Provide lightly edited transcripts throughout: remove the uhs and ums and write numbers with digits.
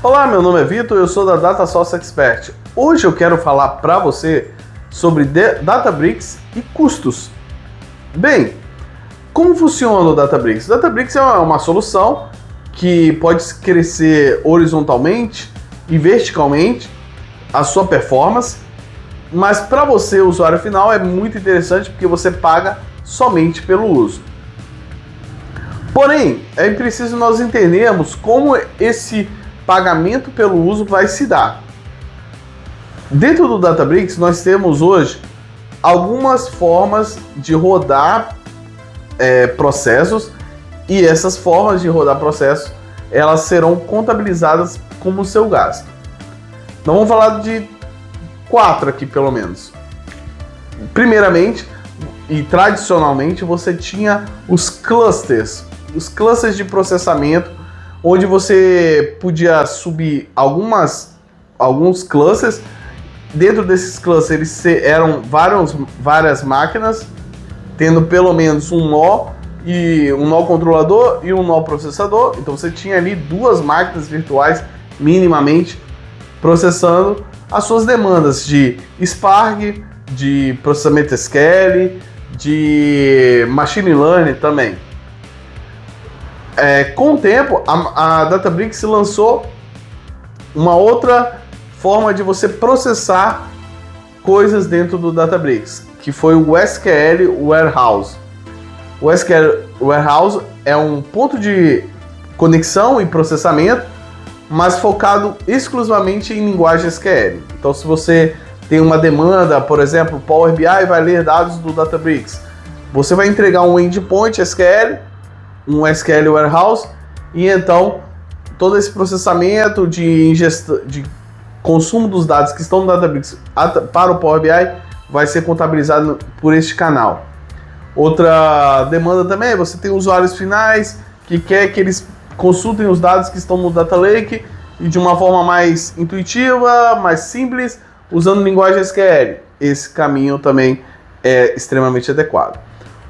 Olá, meu nome é Vitor, eu sou da Data Source Expert. Hoje eu quero falar para você sobre Databricks e custos. Bem, como funciona o Databricks? O Databricks é uma solução que pode crescer horizontalmente e verticalmente a sua performance, mas para você, usuário final, é muito interessante porque você paga somente pelo uso. Porém, é preciso nós entendermos como esse pagamento pelo uso vai se dar. Dentro do Databricks, nós temos hoje algumas formas de rodar processos, e essas formas de rodar processos, elas serão contabilizadas como seu gasto. Então vamos falar de 4 aqui pelo menos. Primeiramente e tradicionalmente você tinha os clusters de processamento, onde você podia subir alguns clusters. Dentro desses clusters eram várias máquinas, tendo pelo menos um nó controlador e um nó processador. Então você tinha ali 2 máquinas virtuais minimamente processando as suas demandas de Spark, de processamento SQL, de Machine Learning também. Com o tempo, a Databricks lançou uma outra forma de você processar coisas dentro do Databricks, que foi o SQL Warehouse. O SQL Warehouse é um ponto de conexão e processamento, mas focado exclusivamente em linguagem SQL. Então, se você tem uma demanda, por exemplo, Power BI vai ler dados do Databricks, você vai entregar um endpoint SQL, um SQL Warehouse, e então todo esse processamento de ingestão, de consumo dos dados que estão no Databricks para o Power BI vai ser contabilizado por este canal. Outra demanda também é você tem usuários finais que quer que eles consultem os dados que estão no Data Lake e de uma forma mais intuitiva, mais simples, usando linguagem SQL. Esse caminho também é extremamente adequado.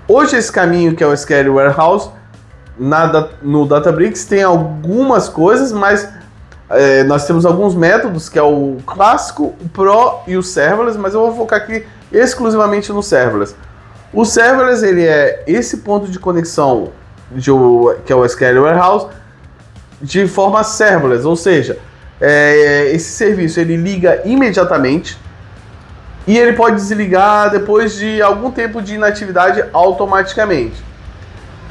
Hoje esse caminho, que é o SQL Warehouse, no Databricks tem algumas coisas, mas nós temos alguns métodos, que é o clássico, o Pro e o Serverless, mas eu vou focar aqui exclusivamente no Serverless. O Serverless, ele é esse ponto de conexão que é o SQL Warehouse de forma serverless, ou seja, esse serviço ele liga imediatamente e ele pode desligar depois de algum tempo de inatividade automaticamente.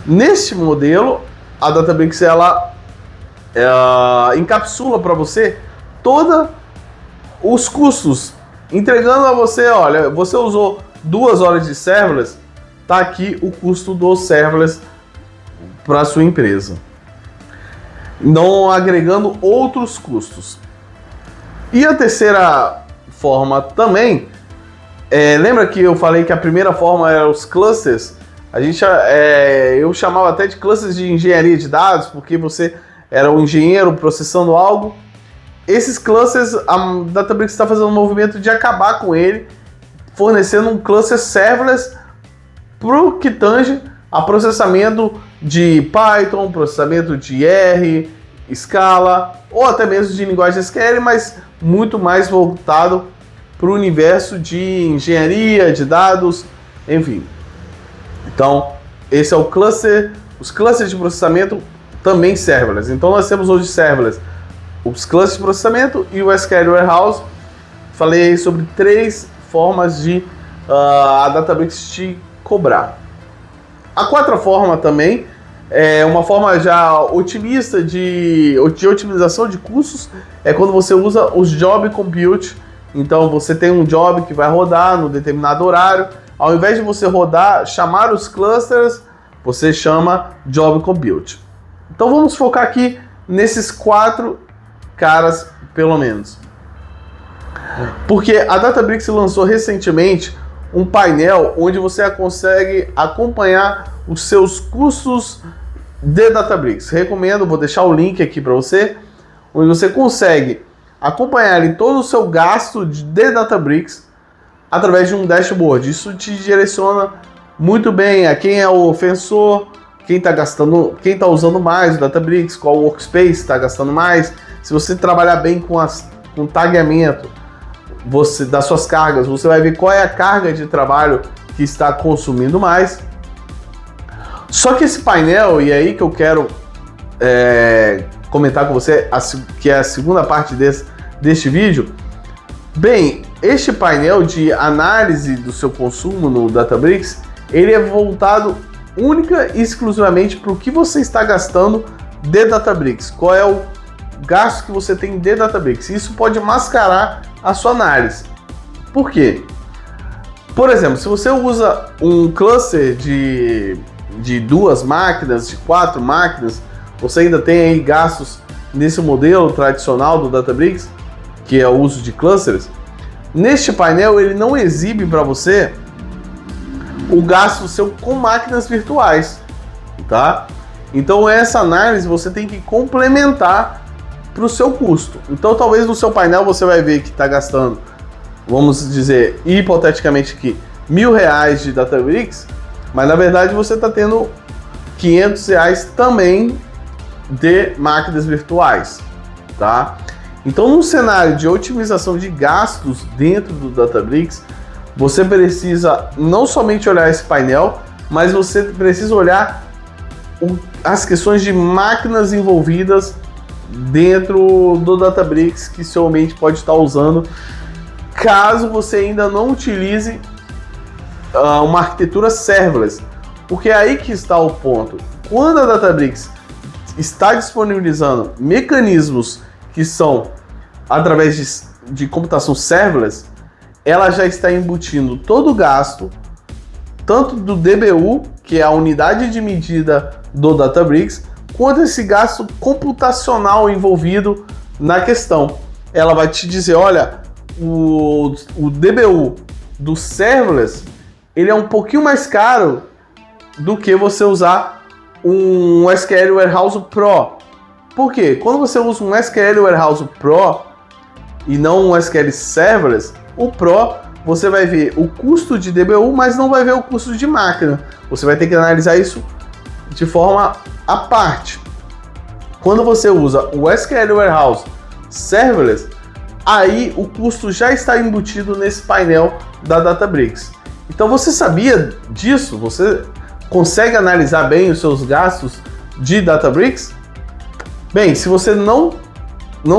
Neste modelo, a Databricks ela encapsula para você todos os custos, entregando a você, olha, você usou 2 horas de serverless, tá aqui o custo do serverless para a sua empresa, não agregando outros custos. E a terceira forma também, lembra que eu falei que a primeira forma era os clusters? Eu chamava até de clusters de engenharia de dados, porque você era um engenheiro processando algo. Esses clusters, a Databricks está fazendo um movimento de acabar com ele, fornecendo um cluster serverless para o que tange a processamento de Python, processamento de R, Scala, ou até mesmo de linguagem SQL, mas muito mais voltado para o universo de engenharia, de dados, enfim. Então, esse é o cluster, os clusters de processamento também serverless. Então, nós temos hoje serverless, os clusters de processamento e o SQL Warehouse. Falei aí sobre 3 formas de a Databricks te cobrar. A 4ª forma também é uma forma já otimista de otimização de custos, é quando você usa os Job Compute. Então você tem um job que vai rodar no determinado horário, ao invés de você chamar os clusters, você chama Job Compute. Então vamos focar aqui nesses 4 caras pelo menos. Porque a Databricks lançou recentemente um painel onde você consegue acompanhar os seus custos de Databricks. Recomendo, vou deixar o link aqui para você, onde você consegue acompanhar ali todo o seu gasto de Databricks através de um dashboard. Isso te direciona muito bem a quem é o ofensor, quem está usando mais o Databricks, qual workspace está gastando mais, se você trabalhar bem com tagueamento das suas cargas, você vai ver qual é a carga de trabalho que está consumindo mais. Só que esse painel, e aí que eu quero comentar com você, que é a segunda parte deste vídeo. Bem, este painel de análise do seu consumo no Databricks, ele é voltado única e exclusivamente para o que você está gastando de Databricks. Qual é o gasto que você tem de Databricks? Isso pode mascarar a sua análise. Por quê? Por exemplo, se você usa um cluster de 2 máquinas, de 4 máquinas, você ainda tem aí gastos nesse modelo tradicional do Databricks, que é o uso de clusters. Neste painel, ele não exibe para você o gasto seu com máquinas virtuais, tá? Então essa análise você tem que complementar para o seu custo. Então talvez no seu painel você vai ver que está gastando, vamos dizer, hipoteticamente aqui, R$1.000 de Databricks, mas na verdade você está tendo R$500 também de máquinas virtuais, tá? Então, num cenário de otimização de gastos dentro do Databricks, você precisa não somente olhar esse painel, mas você precisa olhar as questões de máquinas envolvidas dentro do Databricks que seu ambiente pode estar usando, caso você ainda não utilize uma arquitetura serverless, porque é aí que está o ponto. Quando a Databricks está disponibilizando mecanismos que são através de computação serverless, ela já está embutindo todo o gasto, tanto do DBU, que é a unidade de medida do Databricks, quanto esse gasto computacional envolvido na questão. Ela vai te dizer, olha, o DBU do serverless, ele é um pouquinho mais caro do que você usar um SQL Warehouse Pro. Por quê? Quando você usa um SQL Warehouse Pro e não um SQL Serverless, o Pro você vai ver o custo de DBU, mas não vai ver o custo de máquina. Você vai ter que analisar isso de forma à parte. Quando você usa o SQL Warehouse Serverless, aí o custo já está embutido nesse painel da Databricks. Então você sabia disso? Você consegue analisar bem os seus gastos de Databricks? Bem, se você não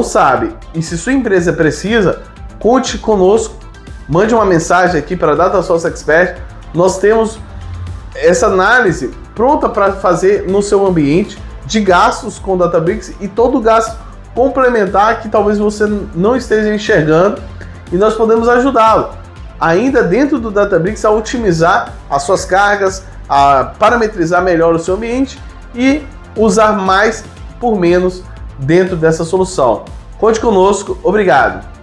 sabe e se sua empresa precisa, conte conosco, mande uma mensagem aqui para a Data Source Expert. Nós temos essa análise pronta para fazer no seu ambiente de gastos com Databricks e todo gasto complementar que talvez você não esteja enxergando, e nós podemos ajudá-lo ainda dentro do Databricks a otimizar as suas cargas, a parametrizar melhor o seu ambiente e usar mais por menos dentro dessa solução. Conte conosco, obrigado!